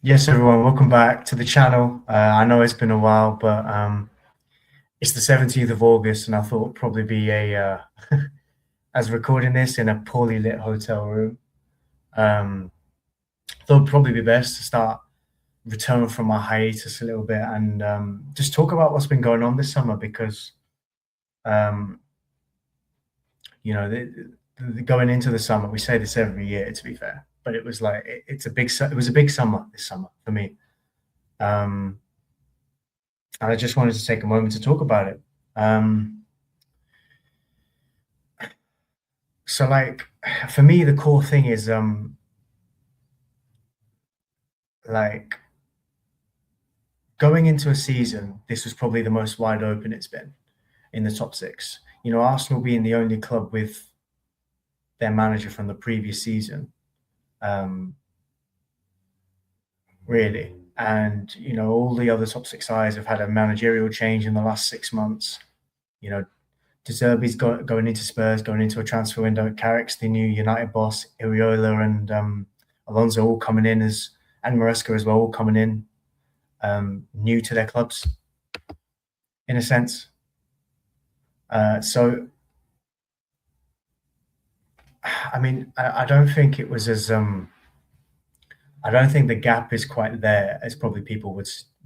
Yes, everyone, welcome back to the channel. I know it's been a while, but it's the 17th of August, and I thought it'd probably be as recording this in a poorly lit hotel room. Thought it'd probably be best to start return from my hiatus a little bit and just talk about what's been going on this summer because, um, going into the summer, we say this every year, to be fair, but it was like, it was a big summer this summer for me. Um, and I just wanted to take a moment to talk about it. Um, so like for me, the core thing is like going into a season, this was probably the most wide open it's been in the top six. Arsenal being the only club with their manager from the previous season, um, really. And all the other top six sides have had a managerial change in the last 6 months. You know, De Zerbi's going into Spurs, going into a transfer window. Carrick's the new United boss. Iriola and Alonso all coming in and Maresca as well, all coming in new to their clubs, in a sense. So, I mean, I don't think it was as I don't think the gap is quite there as probably people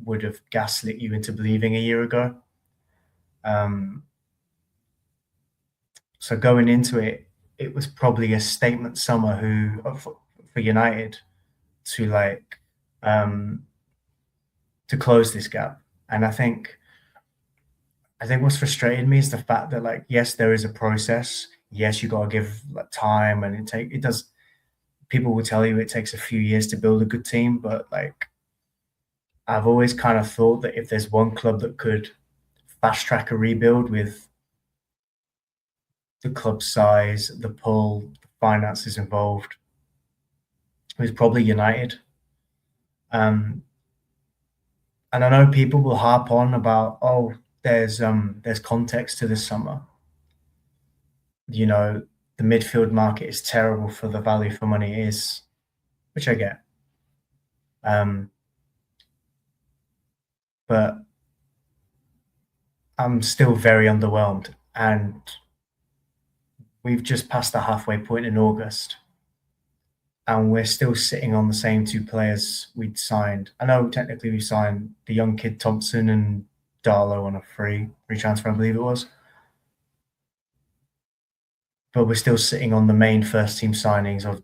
would have gaslit you into believing a year ago. So going into it, it was probably a statement summer for United to to close this gap. And I think what's frustrated me is the fact that yes, there is a process. Yes, you got to give time, and it does. People will tell you it takes a few years to build a good team, but I've always kind of thought that if there's one club that could fast track a rebuild with the club size, the pull, the finances involved, it was probably United. And I know people will harp on about, oh, there's context to this summer. The midfield market is terrible for the value for money it is, which I get. But I'm still very underwhelmed, and we've just passed the halfway point in August, and we're still sitting on the same two players we'd signed. I know technically we signed the young kid Thompson and Darlow on a free transfer, I believe it was. But we're still sitting on the main first team signings of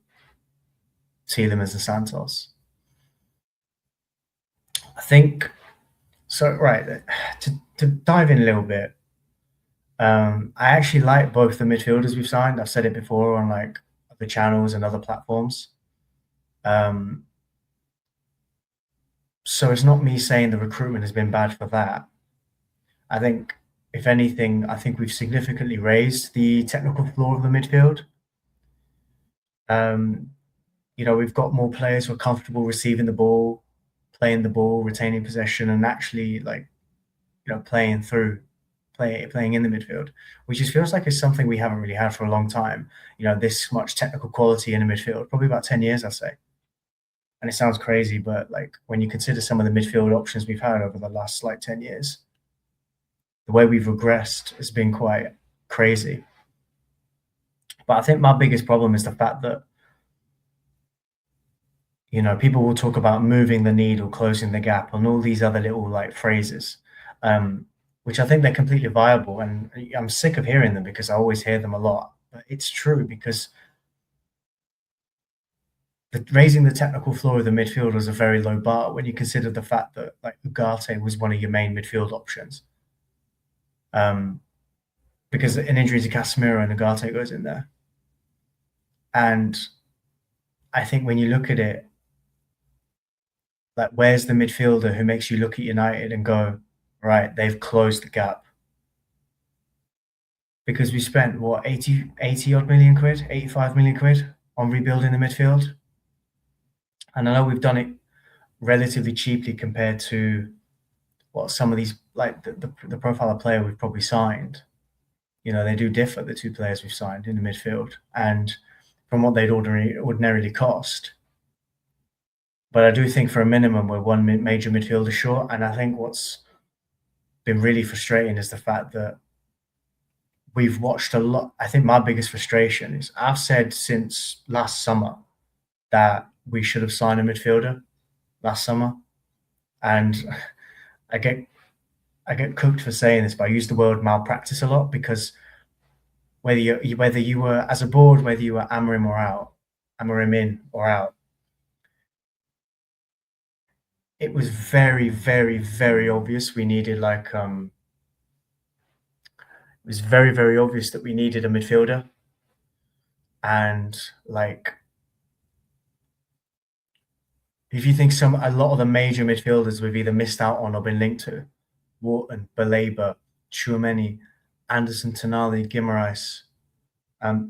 Tielemans and Santos. I think so. Right, to dive in a little bit, I actually like both the midfielders we've signed. I've said it before on other channels and other platforms. So it's not me saying the recruitment has been bad for that. I think, if anything, I think we've significantly raised the technical floor of the midfield. We've got more players who are comfortable receiving the ball, playing the ball, retaining possession, and actually playing in the midfield, which just feels like it's something we haven't really had for a long time. This much technical quality in the midfield, probably about 10 years, I'd say. And it sounds crazy, but when you consider some of the midfield options we've had over the last 10 years, the way we've regressed has been quite crazy. But I think my biggest problem is the fact that people will talk about moving the needle, closing the gap, and all these other little phrases, which I think they're completely viable. And I'm sick of hearing them because I always hear them a lot. But it's true, because raising the technical floor of the midfield was a very low bar when you consider the fact that Ugarte was one of your main midfield options. Because an injury to Casemiro and Ugarte goes in there. And I think when you look at it, where's the midfielder who makes you look at United and go, right, they've closed the gap? Because we spent, what, 80 odd million quid, 85 million quid on rebuilding the midfield. And I know we've done it relatively cheaply compared to what some of these, the profile of player we've probably signed. They do differ, the two players we've signed in the midfield. And from what they'd ordinarily cost, But I do think for a minimum, we're one major midfielder short. And I think what's been really frustrating is the fact that we've watched a lot. I think my biggest frustration is I've said since last summer that we should have signed a midfielder last summer. And I get I get cooked for saying this, but I use the word malpractice a lot because whether you were as a board, whether you were Amorim in or out, it was very, very, very obvious we needed it was very, very obvious that we needed a midfielder. And like if you think a lot of the major midfielders we've either missed out on or been linked to, Wharton, Baleba, Tchouameni, Anderson, Tonali, Guimaraes.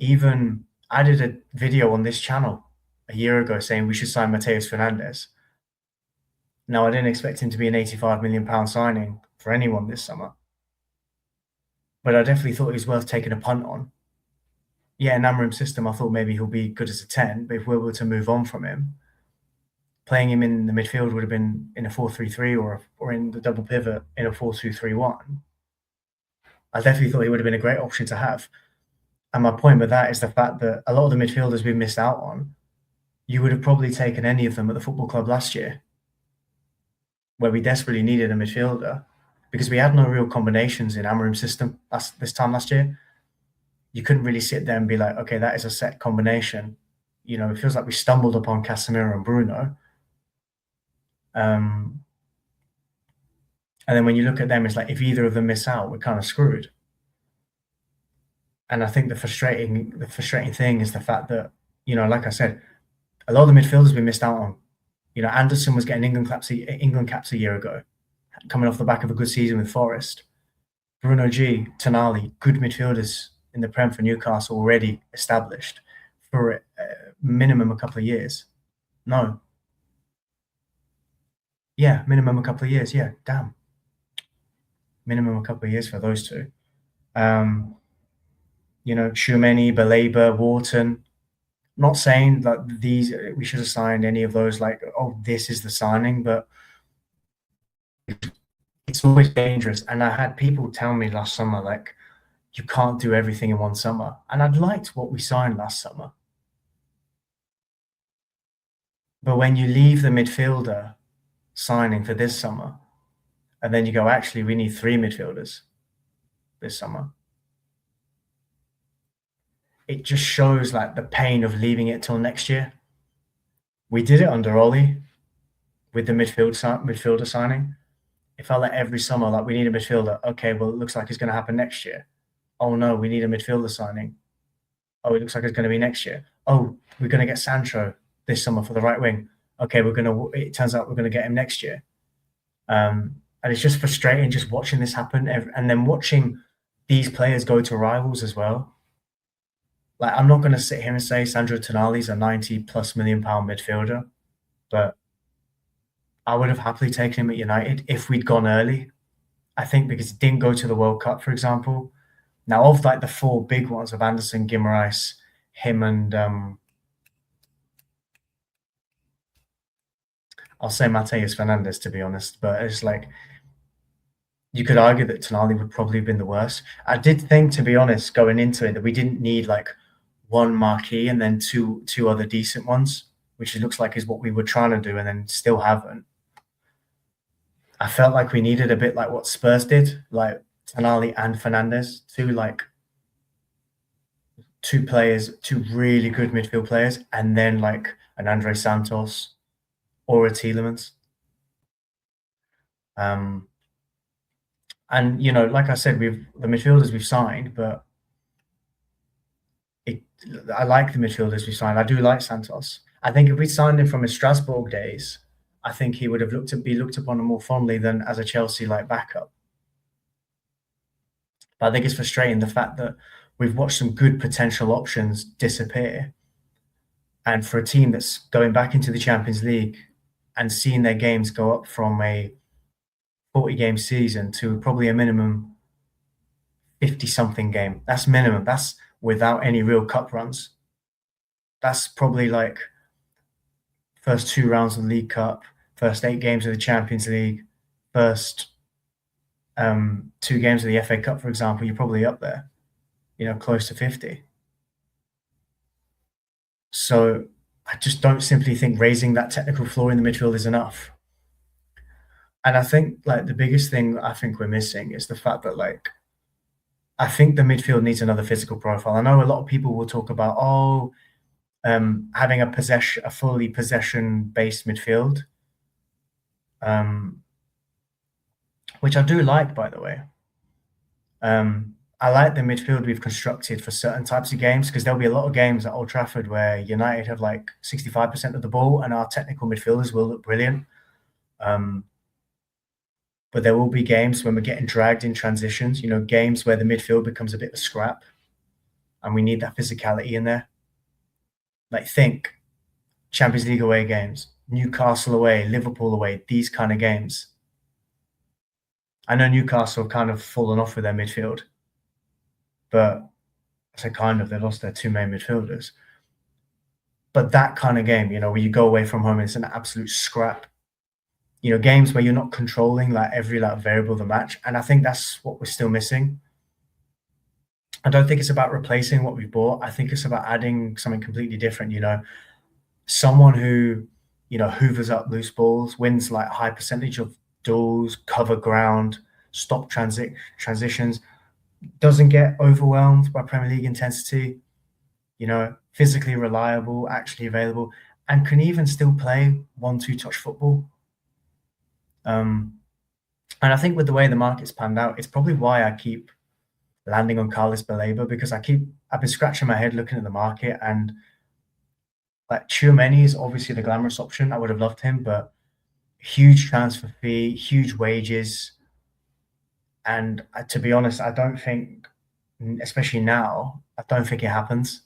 Even I did a video on this channel a year ago saying we should sign Mateus Fernandes. Now, I didn't expect him to be an £85 million signing for anyone this summer, but I definitely thought he was worth taking a punt on. Yeah, in Amorim's system, I thought maybe he'll be good as a 10, but if we were to move on from him, playing him in the midfield would have been in a 4-3-3 or in the double pivot in a 4-2-3-1. I definitely thought he would have been a great option to have. And my point with that is the fact that a lot of the midfielders we've missed out on, you would have probably taken any of them at the football club last year, where we desperately needed a midfielder because we had no real combinations in Amorim's system this time last year. You couldn't really sit there and be like, okay, that is a set combination. You know, it feels like we stumbled upon Casemiro and Bruno. And then when you look at them, it's like if either of them miss out, we're kind of screwed. And I think the frustrating thing is the fact that, you know, like I said, a lot of the midfielders we missed out on. You know, Anderson was getting England caps a year ago, coming off the back of a good season with Forest. Bruno G, Tonali, good midfielders in the Prem for Newcastle already established for minimum a couple of years. No. Yeah, minimum a couple of years. Yeah, damn. Minimum a couple of years for those two. You know, Tchouameni, Baleba, Wharton. Not saying that we should have signed any of those like, oh, this is the signing, but it's always dangerous. And I had people tell me last summer, like, you can't do everything in one summer. And I'd liked what we signed last summer. But when you leave the midfielder signing for this summer, and then you go, actually, we need 3 midfielders this summer. It just shows like the pain of leaving it till next year. We did it under Ollie with the midfielder signing. It felt like every summer, like we need a midfielder. Okay, well, it looks like it's going to happen next year. Oh no, we need a midfielder signing. Oh, it looks like it's going to be next year. Oh, we're going to get Sancho this summer for the right wing. Okay, it turns out we're going to get him next year. And it's just frustrating just watching this happen and then watching these players go to rivals as well. Like, I'm not going to sit here and say Sandro Tonali's a 90+ million pound midfielder, but I would have happily taken him at United if we'd gone early. I think because he didn't go to the World Cup, for example. Now, of like the 4 big ones of Anderson, Guimaraes, him and I'll say Mateus Fernandes, to be honest, but it's like you could argue that Tonali would probably have been the worst. I did think, to be honest, going into it, that we didn't need like one marquee and then two other decent ones, which it looks like is what we were trying to do and then still haven't. I felt like we needed a bit like what Spurs did, like Tonali and Fernandes, two players, 2 really good midfield players, and then like an Andre Santos or a Tielemans. And you know, like I said, the midfielders we've signed, but I like the midfielders we signed. I do like Santos. I think if we signed him from his Strasbourg days, I think he would have be looked upon more fondly than as a Chelsea like backup. But I think it's frustrating the fact that we've watched some good potential options disappear, and for a team that's going back into the Champions League and seeing their games go up from a 40-game season to probably a minimum 50-something game. That's minimum. That's without any real cup runs. That's probably like first 2 rounds of the League Cup, first 8 games of the Champions League, first 2 games of the FA Cup, for example, you're probably up there, close to 50. So I just don't simply think raising that technical floor in the midfield is enough. And I think like the biggest thing I think we're missing is the fact that like I think the midfield needs another physical profile. I know a lot of people will talk about having a fully possession-based midfield, um, which I do like, by the way. I like the midfield we've constructed for certain types of games because there'll be a lot of games at Old Trafford where United have like 65% of the ball and our technical midfielders will look brilliant. But there will be games when we're getting dragged in transitions, games where the midfield becomes a bit of a scrap and we need that physicality in there. Like think Champions League away games, Newcastle away, Liverpool away, these kind of games. I know Newcastle have kind of fallen off with their midfield, but I say kind of, they lost their 2 main midfielders. But that kind of game, where you go away from home and it's an absolute scrap. Games where you're not controlling like every like variable of the match. And I think that's what we're still missing. I don't think it's about replacing what we bought. I think it's about adding something completely different, someone who, hoovers up loose balls, wins like a high percentage of duels, cover ground, stop transitions, doesn't get overwhelmed by Premier League intensity, physically reliable, actually available, and can even still play 1-2 touch football. And I think with the way the market's panned out, it's probably why I keep landing on Carlos Baleba because I've been scratching my head looking at the market and like Tchouameni is obviously the glamorous option. I would have loved him, but huge transfer fee, huge wages. And to be honest, I don't think, especially now, I don't think it happens.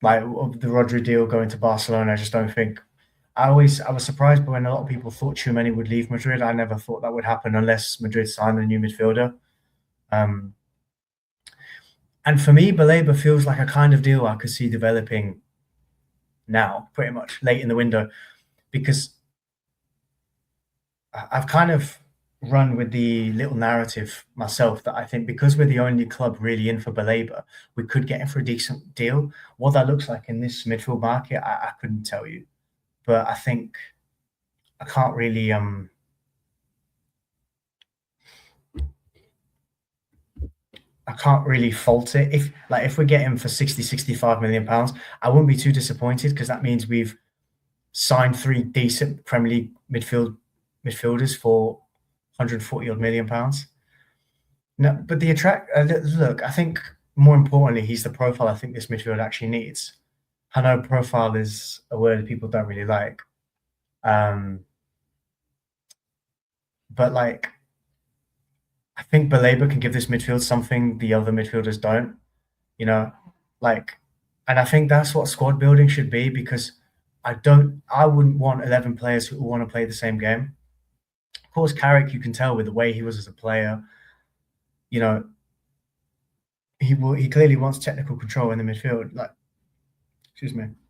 Like the Rodri deal going to Barcelona, I just don't think. I was surprised when a lot of people thought Tchouameni would leave Madrid. I never thought that would happen unless Madrid signed a new midfielder. And for me, Baleba feels like a kind of deal I could see developing now, pretty much late in the window, because I've kind of run with the little narrative myself that I think because we're the only club really in for Baleba, we could get him for a decent deal. What that looks like in this midfield market, I couldn't tell you. But I think I can't really fault it. If we get him for 60-65 million pounds, I wouldn't be too disappointed because that means we've signed 3 decent Premier League midfielders for 140 odd million pounds. No, but look, I think more importantly, he's the profile I think this midfield actually needs. I know profile is a word that people don't really like. But like I think Baleba can give this midfield something the other midfielders don't, and I think that's what squad building should be because I wouldn't want 11 players who all want to play the same game. Of course, Carrick, you can tell with the way he was as a player, he clearly wants technical control in the midfield,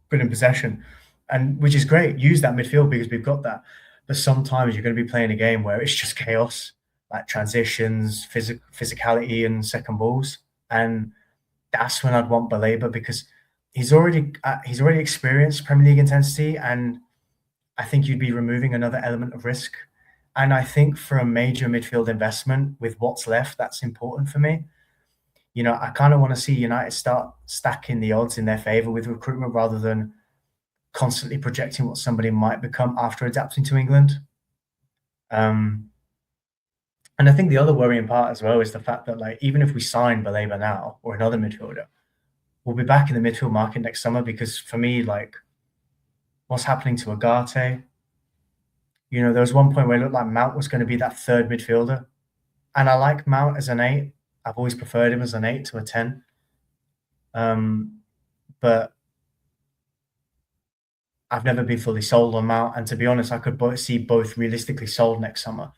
good in possession, and which is great. Use that midfield because we've got that. But sometimes you're going to be playing a game where it's just chaos, like transitions, physicality, and second balls, and that's when I'd want Baleba because he's already experienced Premier League intensity, and I think you'd be removing another element of risk. And I think for a major midfield investment with what's left, that's important for me. I kind of want to see United start stacking the odds in their favor with recruitment rather than constantly projecting what somebody might become after adapting to England. And I think the other worrying part as well is the fact that like even if we sign Baleba now or another midfielder, we'll be back in the midfield market next summer because for me, like what's happening to Agate? There was one point where it looked like Mount was going to be that third midfielder. And I like Mount as an 8. I've always preferred him as an 8 to a 10. But I've never been fully sold on Mount. And to be honest, I could see both realistically sold next summer.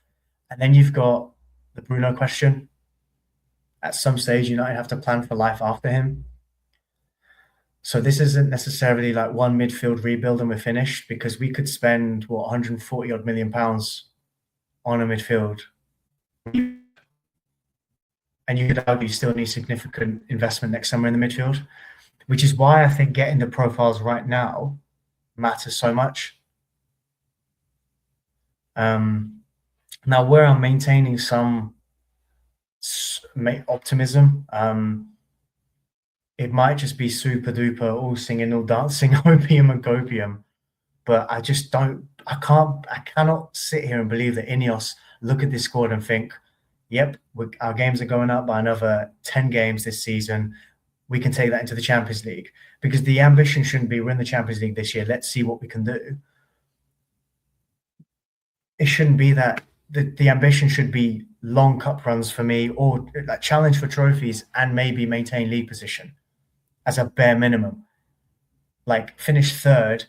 And then you've got the Bruno question. At some stage, United have to plan for life after him. So this isn't necessarily like one midfield rebuild and we're finished because we could spend what 140 odd million pounds on a midfield, and you could argue you still need significant investment next summer in the midfield, which is why I think getting the profiles right now matters so much. Now, where I'm maintaining some optimism, it might just be super duper, all singing, all dancing, opium and copium. But I just don't, I cannot sit here and believe that Ineos look at this squad and think, yep, our games are going up by another 10 games this season. We can take that into the Champions League, because the ambition shouldn't be we're in the Champions League this year. Let's see what we can do. It shouldn't be that. The ambition should be long cup runs for me, or like challenge for trophies and maybe maintain league position as a bare minimum. Like finish third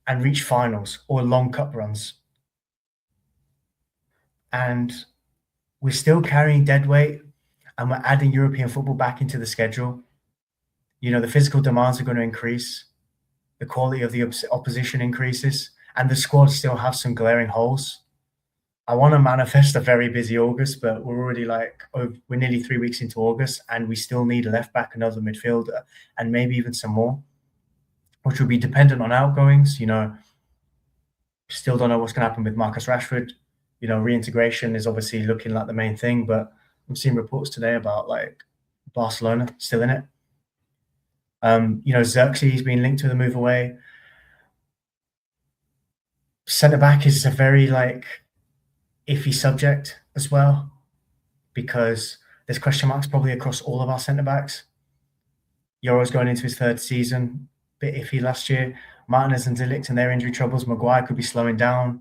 and reach finals or long cup runs. And we're still carrying dead weight and we're adding European football back into the schedule. You know, the physical demands are going to increase, the quality of the opposition increases, and the squad still have some glaring holes. I want to manifest a very busy August, but we're already we're nearly 3 weeks into August, and we still need a left back, another midfielder, and maybe even some more, which will be dependent on outgoings. You know, still don't know what's going to happen with Marcus Rashford. You know, reintegration is obviously looking like the main thing, but I'm seeing reports today about like Barcelona still in it. You know, Xerxes being linked to the move away. Centre back is a very iffy subject as well, because there's question marks probably across all of our centre backs. Yoro's going into his third season, bit iffy last year. Martinez and Delict and their injury troubles. Maguire could be slowing down.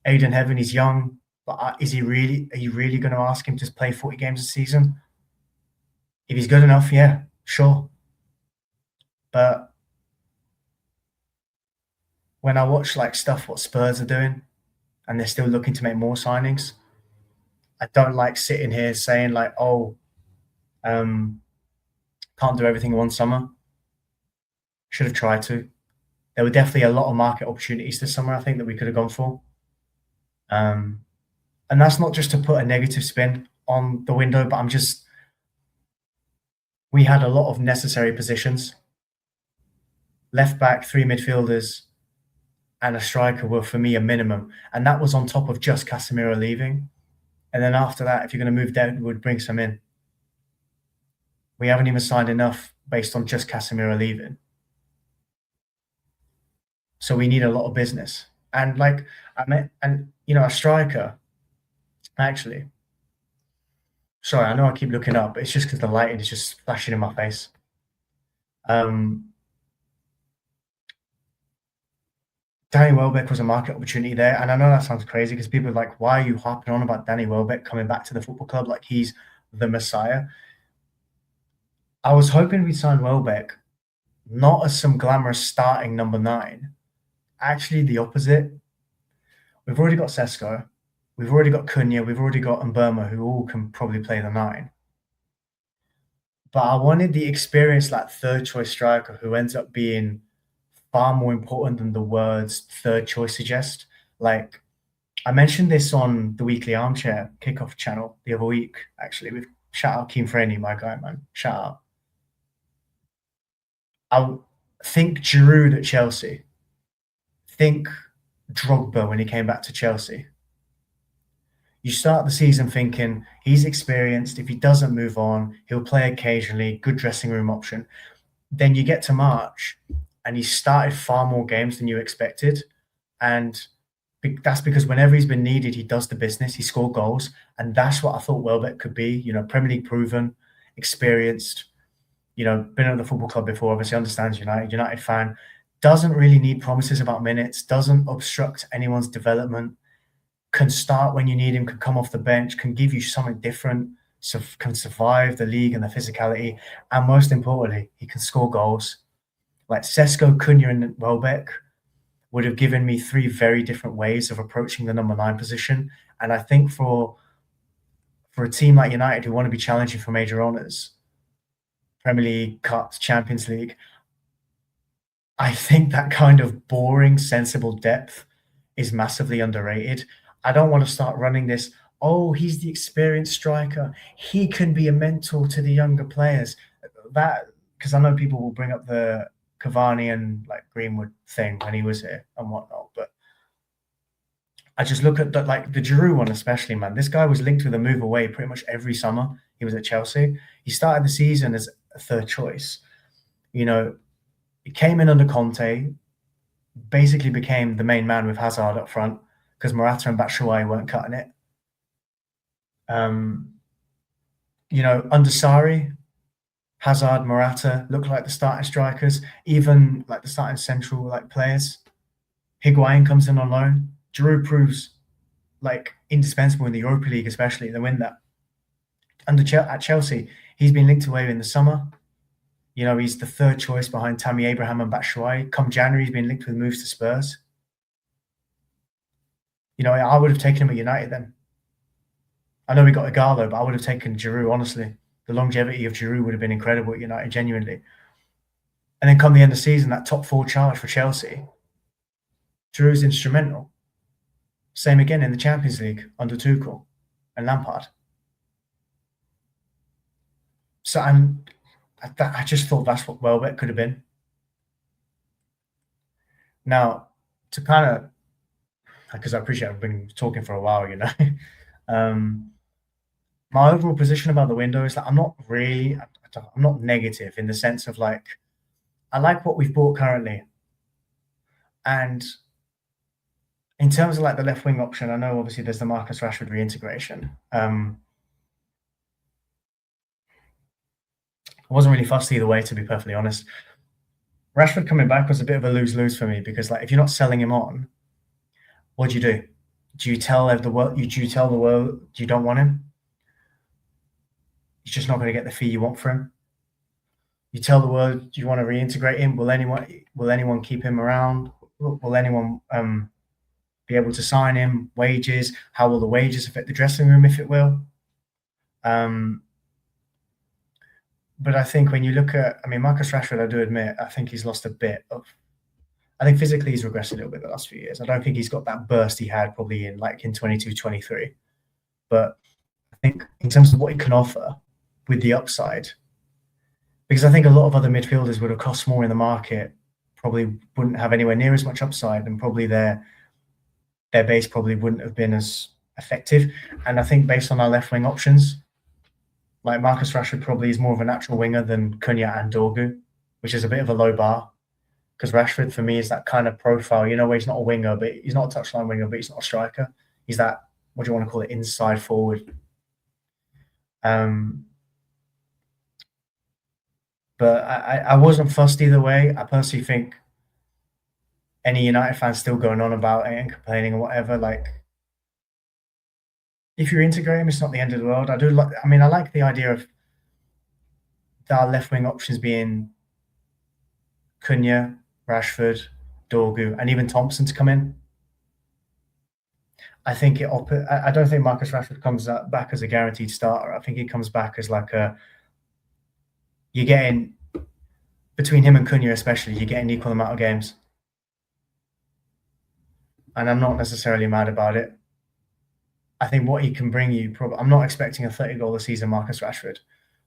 Aiden Heaven, he's young, but is he really? Are you really going to ask him to play 40 games a season? If he's good enough, yeah, sure. But when I watch stuff what Spurs are doing, and they're still looking to make more signings, I don't like sitting here saying can't do everything in one summer. Should have tried to. There were definitely a lot of market opportunities this summer, I think, that we could have gone for. And that's not just to put a negative spin on the window, but we had a lot of necessary positions. Left back, 3 midfielders, and a striker were, for me, a minimum. And that was on top of just Casemiro leaving. And then after that, if you're going to move Deadwood, bring some in. We haven't even signed enough based on just Casemiro leaving. So we need a lot of business. And a striker, actually. Sorry, I know I keep looking up, but it's just because the lighting is just flashing in my face. Danny Welbeck was a market opportunity there. And I know that sounds crazy because people are like, why are you harping on about Danny Welbeck coming back to the football club like he's the Messiah? I was hoping we'd sign Welbeck not as some glamorous starting number 9. Actually, the opposite. We've already got Sesko. We've already got Cunha. We've already got Mberma, who all can probably play the 9. But I wanted the experienced third choice striker who ends up being far more important than the words third choice suggest. Like, I mentioned this on the Weekly Armchair Kickoff channel the other week, actually, with shout out Keem Freeney, my guy, man. Shout out. I think Giroud at Chelsea. Think Drogba when he came back to Chelsea. You start the season thinking he's experienced. If he doesn't move on, he'll play occasionally, good dressing room option. Then you get to March and he started far more games than you expected. And that's because whenever he's been needed, he does the business, he scored goals. And that's what I thought Welbeck could be, you know, Premier League proven, experienced, you know, been at the football club before, obviously understands United fan, doesn't really need promises about minutes, doesn't obstruct anyone's development, can start when you need him, can come off the bench, can give you something different, so can survive the league and the physicality. And most importantly, he can score goals. Like Sesko, Cunha and Welbeck would have given me 3 very different ways of approaching the number 9 position. And I think for a team like United who want to be challenging for major honours, Premier League, Cups, Champions League, I think that kind of boring, sensible depth is massively underrated. I don't want to start running this, oh, he's the experienced striker. He can be a mentor to the younger players. That, because I know people will bring up the Cavani and like Greenwood thing when he was here and whatnot, but I just look at like the Giroud one especially, man. This guy was linked with a move away pretty much every summer. He was at Chelsea. He started the season as a third choice. You know, he came in under Conte, basically became the main man with Hazard up front because Morata and Batshuayi weren't cutting it. Um, under Sarri, Hazard, Morata looked like the starting strikers, even like the starting central like players. Higuain comes in on loan. Giroud proves like indispensable in the Europa League, especially they win that. At Chelsea, he's been linked away in the summer. He's the third choice behind Tammy Abraham and Batshuayi. Come January, he's been linked with moves to Spurs. I would have taken him at United then. I know we got Igalo, but I would have taken Giroud, honestly. The longevity of Giroud would have been incredible at United, genuinely. And then come the end of the season, that top four charge for Chelsea, Giroud's instrumental. Same again in the Champions League under Tuchel and Lampard. So I just thought that's what Welbeck could have been. Now, to kind of, because I appreciate I've been talking for a while, my overall position about the window is that I'm not negative in the sense of like, I like what we've bought currently. And in terms of like the left wing option, I know obviously there's the Marcus Rashford reintegration. I wasn't really fussed either way, to be perfectly honest. Rashford coming back was a bit of a lose-lose for me because like if you're not selling him on, what do you do? Do you tell the world you don't want him? He's just not going to get the fee you want for him. You tell the world you want to reintegrate him. Will anyone keep him around? Will anyone be able to sign him? Wages? How will the wages affect the dressing room, if it will? But I think when you look at, Marcus Rashford, I do admit, I think he's lost a bit of. I think physically he's regressed a little bit the last few years. I don't think he's got that burst he had probably in 22, 23. But I think in terms of what he can offer with the upside, because I think a lot of other midfielders would have cost more in the market, probably wouldn't have anywhere near as much upside, and probably their base probably wouldn't have been as effective. And I think based on our left wing options, like Marcus Rashford probably is more of a natural winger than Cunha and Dorgu, which is a bit of a low bar. Because Rashford for me is that kind of profile, where he's not a winger, but he's not a touchline winger, but he's not a striker. He's that, what do you want to call it, inside forward. But I wasn't fussed either way. I personally think any United fans still going on about it and complaining or whatever, like, if you're integrating, it's not the end of the world. I like the idea of our left wing options being Cunha, Rashford, Dorgu, and even Thompson to come in. I don't think Marcus Rashford comes back as a guaranteed starter. I think he comes back as like you're getting, between him and Cunha especially, you're getting equal amount of games. And I'm not necessarily mad about it. I think what he can bring you, I'm not expecting a 30-goal a season Marcus Rashford,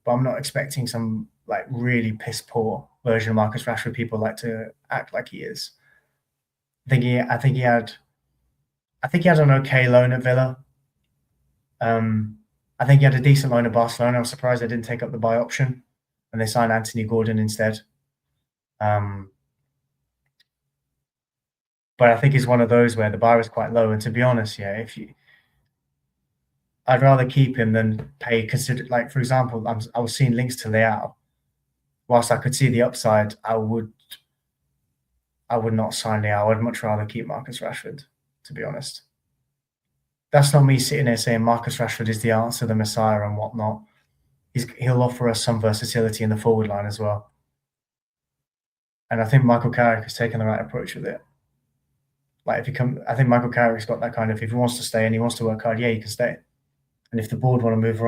but I'm not expecting some like really piss poor version of Marcus Rashford people like to act like he is. I think he had an okay loan at Villa. I think he had a decent loan at Barcelona. I was surprised they didn't take up the buy option and they signed Anthony Gordon instead. But I think he's one of those where the bar is quite low. And to be honest, yeah, I'd rather keep him than pay. Like for example, I was seeing links to Leao. Whilst I could see the upside, I would not sign Leao. I'd much rather keep Marcus Rashford, to be honest. That's not me sitting there saying Marcus Rashford is the answer, the Messiah, and whatnot. He'll offer us some versatility in the forward line as well. And I think Michael Carrick has taken the right approach with it. I think Michael Carrick's got that kind of, if he wants to stay and he wants to work hard, yeah, he can stay. And if the board want to move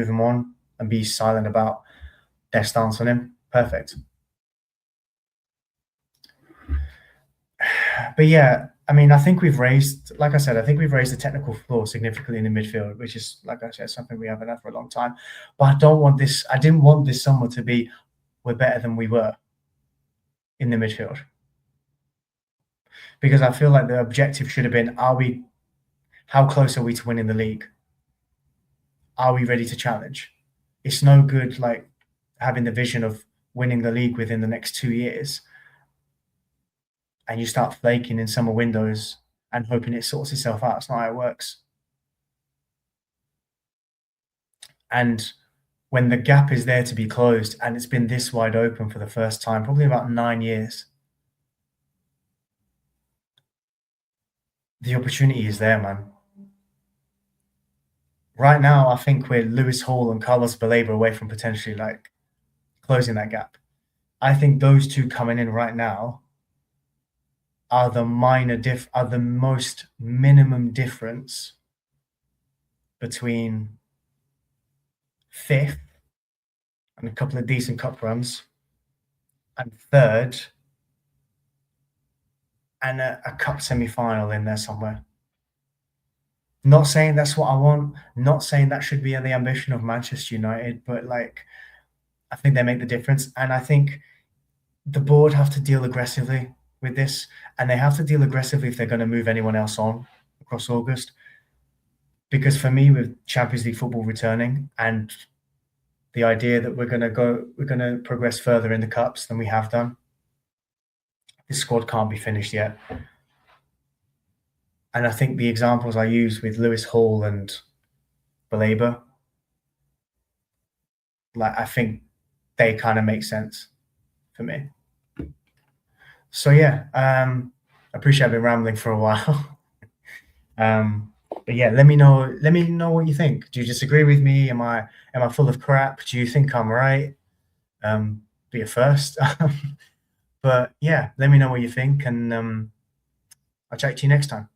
him on and be silent about their stance on him, perfect. But yeah, I mean, I think we've raised, like I said, I think we've raised the technical floor significantly in the midfield, which is, like I said, something we haven't had for a long time. But I don't want this. I didn't want this summer to be we're better than we were in the midfield, because I feel like the objective should have been: are we? How close are we to winning the league? Are we ready to challenge? It's no good like having the vision of winning the league within the next 2 years, and you start flaking in summer windows and hoping it sorts itself out. It's not how it works. And when the gap is there to be closed and it's been this wide open for the first time, probably about 9 years, the opportunity is there, man. Right now, I think we're Lewis Hall and Carlos Baleba away from potentially like closing that gap. I think those two coming in right now are the most minimum difference between fifth and a couple of decent cup runs and third and a cup semi-final in there somewhere. Not saying that's what I want, not saying that should be the ambition of Manchester United, but like I think they make the difference. And I think the board have to deal aggressively with this, and they have to deal aggressively if they're going to move anyone else on across August. Because for me, with Champions League football returning and the idea that we're going to progress further in the cups than we have done, this squad can't be finished yet. And I think the examples I use with Lewis Hall and Baleba, like I think they kind of make sense for me. So yeah, appreciate I've been rambling for a while. But yeah, let me know what you think. Do you disagree with me? Am I full of crap? Do you think I'm right? Be a first. But yeah, let me know what you think, and I'll chat to you next time.